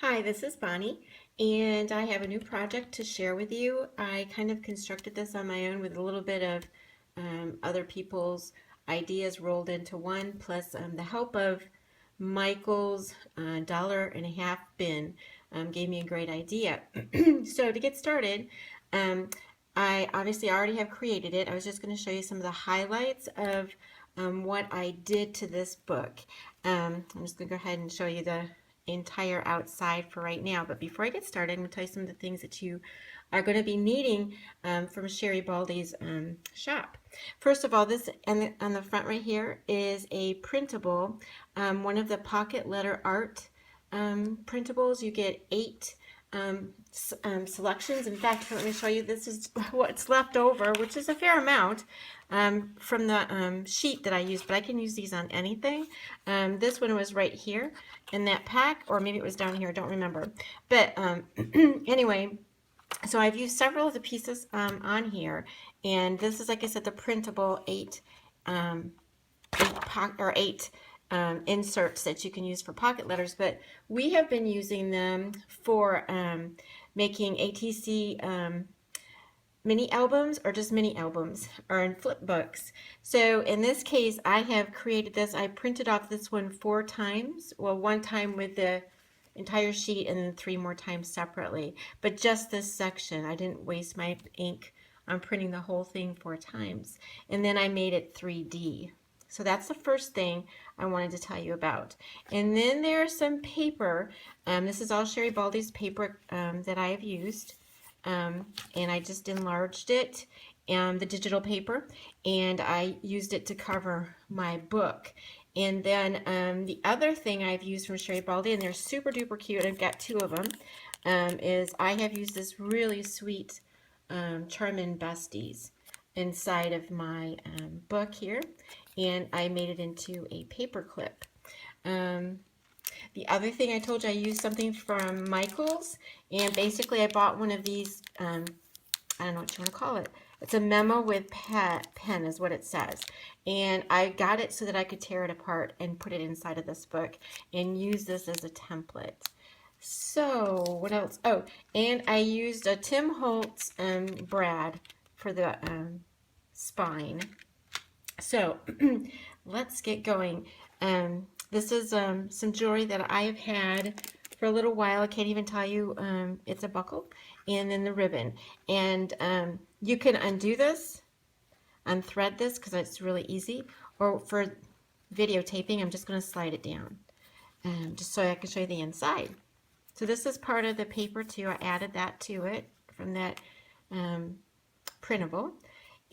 Hi, this is Bonnie, and I have a new project to share with you. I kind of constructed this on my own with a little bit of other people's ideas rolled into one, plus the help of Michael's $1.50 bin gave me a great idea. So to get started, um, I obviously already have created it. I was just going to show you some of the highlights of what I did to this book. I'm just going to go ahead and show you the entire outside for right now. But before I get started, I'm going to tell you some of the things that you are going to be needing from Sherri Baldy's shop. First of all, this on the front right here is a printable, one of the pocket letter art printables. You get 8 selections. In fact, let me show you. This is what's left over, which is a fair amount from the sheet that I used, but I can use these on anything. This one was right here in that pack, or maybe it was down here, I don't remember. But anyway, so I've used several of the pieces on here, and this is, like I said, the printable 8 inserts that you can use for pocket letters, but we have been using them for making ATC mini albums, or just mini albums, or in flip books. So in this case, I have created this. I printed off this one 4 times. Well, one time with the entire sheet and then 3 more times separately. But just this section, I didn't waste my ink on printing the whole thing 4 times. And then I made it 3D. So that's the first thing I wanted to tell you about. And then there's some paper. This is all Sherri Baldy's paper that I have used. And I just enlarged it, the digital paper, and I used it to cover my book. And then the other thing I've used from Sherri Baldy, and they're super duper cute, I've got 2 of them, is I have used this really sweet Charmin Besties inside of my book here, and I made it into a paper clip. The other thing I told you, I used something from Michael's, and basically I bought one of these, I don't know what you want to call it. It's a memo with pen is what it says. And I got it so that I could tear it apart and put it inside of this book and use this as a template. So what else? Oh, and I used a Tim Holtz brad for the spine. So let's get going. This is some jewelry that I have had for a little while. I can't even tell you. It's a buckle, and then the ribbon. And you can undo this, unthread this, because it's really easy. Or for videotaping, I'm just going to slide it down, just so I can show you the inside. So this is part of the paper too. I added that to it from that printable.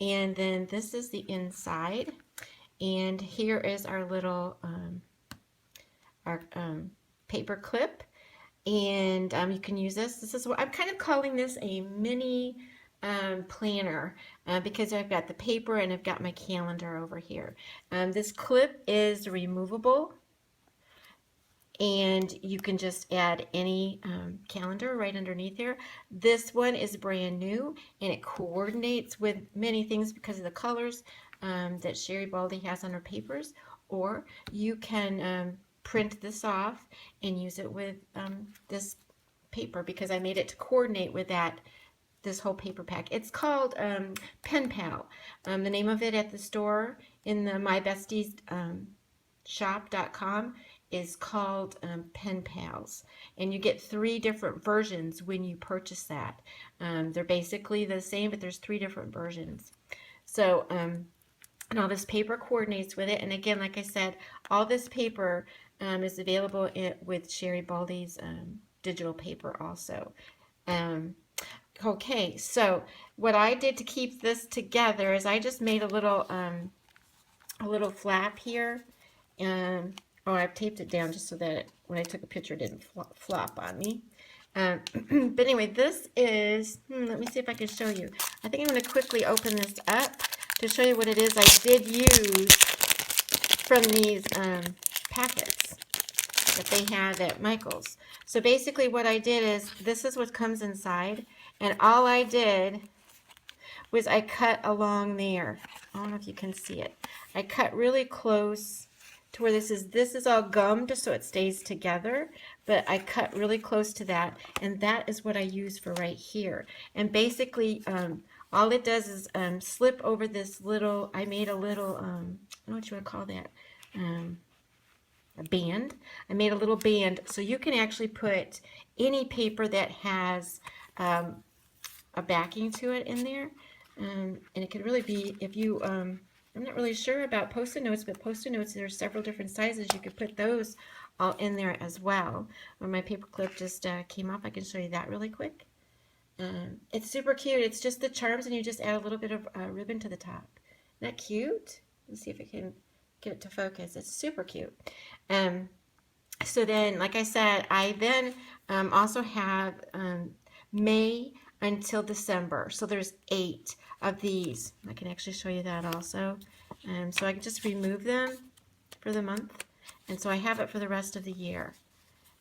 And then this is the inside. And here is our little paper clip, and you can use this. This is what I'm kind of calling this a mini planner because I've got the paper and I've got my calendar over here. This clip is removable, and you can just add any calendar right underneath here. This one is brand new, and it coordinates with many things because of the colors that Sherri Baldy has on her papers. Or you can print this off and use it with this paper, because I made it to coordinate with this whole paper pack. It's called Pen Pal. The name of it at the store in the My Besties shop.com is called Pen Pals, and you get 3 different versions when you purchase that. They're basically the same, but there's 3 different versions. So and all this paper coordinates with it. And again, like I said, all this paper is available with Sherri Baldy's digital paper also. Okay, so what I did to keep this together is I just made a little flap here. Oh, I've taped it down just so that when I took a picture it didn't flop on me. But anyway, this is, let me see if I can show you. I think I'm going to quickly open this up to show you what it is I did use from these packets that they had at Michael's. So basically what I did is, this is what comes inside, and all I did was I cut along there. I don't know if you can see it. I cut really close to where this is all gummed so it stays together, but I cut really close to that, and that is what I use for right here. And basically, all it does is slip over this little, I made a little, I don't know what you would call that, a band. I made a little band, so you can actually put any paper that has a backing to it in there, and it could really be, if you, I'm not really sure about Post-it notes, but Post-it notes, there are several different sizes. You could put those all in there as well. When my paper clip just came off, I can show you that really quick. It's super cute. It's just the charms, and you just add a little bit of ribbon to the top. Isn't that cute? Let's see if I can get it to focus. It's super cute. So then, like I said, I then also have May until December. So there's 8 of these. I can actually show you that also. So I can just remove them for the month. And so I have it for the rest of the year.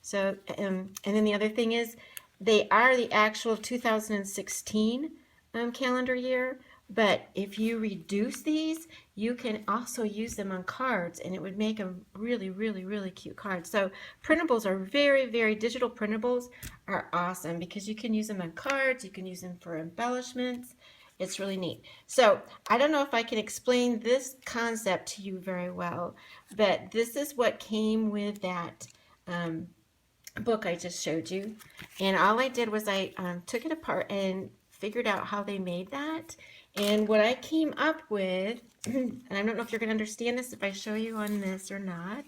So, and then the other thing is, they are the actual 2016 calendar year, but if you reduce these, you can also use them on cards, and it would make a really, really, really cute card. So printables are very, very, digital printables are awesome because you can use them on cards, you can use them for embellishments. It's really neat. So I don't know if I can explain this concept to you very well, but this is what came with that book I just showed you. And all I did was I took it apart and figured out how they made that. And what I came up with, and I don't know if you're going to understand this if I show you on this or not,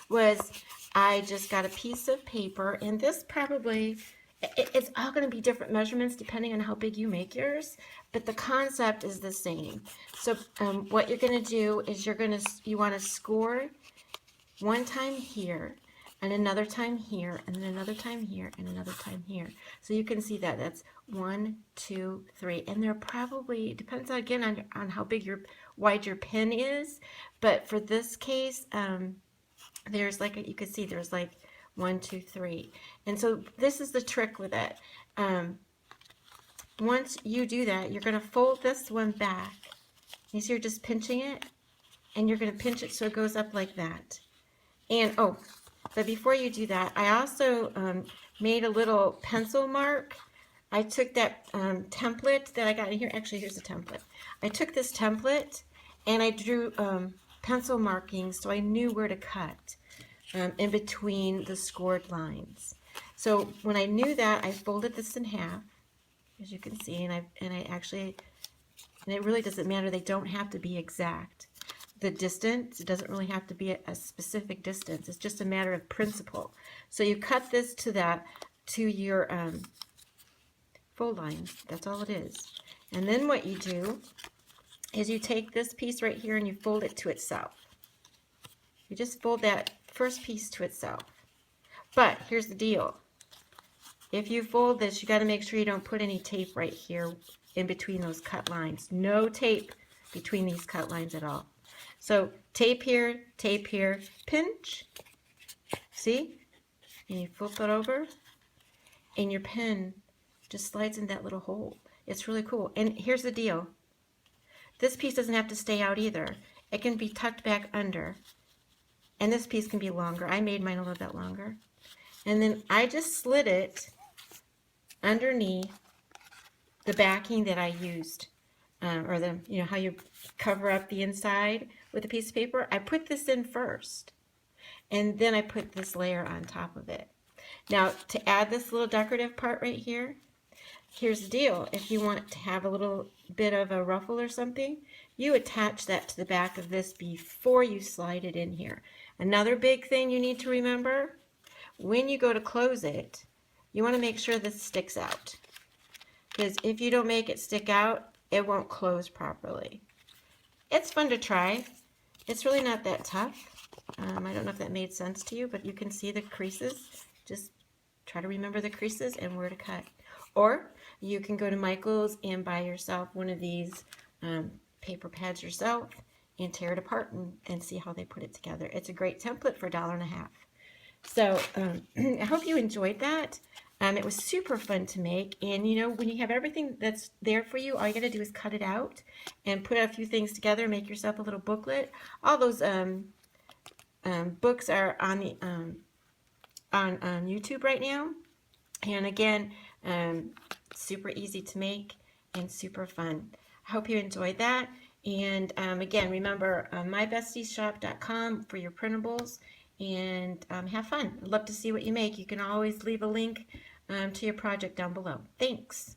was I just got a piece of paper, and this probably, it's all going to be different measurements depending on how big you make yours, but the concept is the same. So what you're going to do is you want to score one time here, and another time here, and then another time here, and another time here. So you can see that that's 1, 2, 3, and there probably, it depends again on how big wide your pen is, but for this case, there's like, you can see there's like 1, 2, 3, and so this is the trick with it. Once you do that, you're going to fold this one back. You see, you're just pinching it, and you're going to pinch it so it goes up like that. And oh, but before you do that, I also made a little pencil mark. I took that template that I got in here. Actually, here's the template. I took this template and I drew pencil markings so I knew where to cut in between the scored lines. So when I knew that, I folded this in half, as you can see, and I actually, and it really doesn't matter. They don't have to be exact. The distance, it doesn't really have to be a specific distance. It's just a matter of principle. So you cut this to your fold line. That's all it is. And then what you do is you take this piece right here and you fold it to itself. You just fold that first piece to itself. But here's the deal. If you fold this, you got to make sure you don't put any tape right here in between those cut lines. No tape between these cut lines at all. So tape here, pinch, see? And you flip it over, and your pen just slides in that little hole. It's really cool. And here's the deal. This piece doesn't have to stay out either. It can be tucked back under. And this piece can be longer. I made mine a little bit longer. And then I just slid it underneath the backing that I used. Or the, you know, how you cover up the inside with a piece of paper. I put this in first, and then I put this layer on top of it. Now, to add this little decorative part right here, here's the deal. If you want to have a little bit of a ruffle or something, you attach that to the back of this before you slide it in here. Another big thing you need to remember, when you go to close it, you want to make sure this sticks out. Because if you don't make it stick out, it won't close properly. It's fun to try. It's really not that tough. I don't know if that made sense to you, but you can see the creases. Just try to remember the creases and where to cut. Or you can go to Michael's and buy yourself one of these paper pads yourself and tear it apart and see how they put it together. It's a great template for $1.50. So I hope you enjoyed that. It was super fun to make, and you know, when you have everything that's there for you, all you gotta do is cut it out and put a few things together, make yourself a little booklet. All those books are on the on YouTube right now. And again, super easy to make and super fun. I hope you enjoyed that. And again, remember mybestiesshop.com for your printables, and have fun. I'd love to see what you make. You can always leave a link to your project down below. Thanks.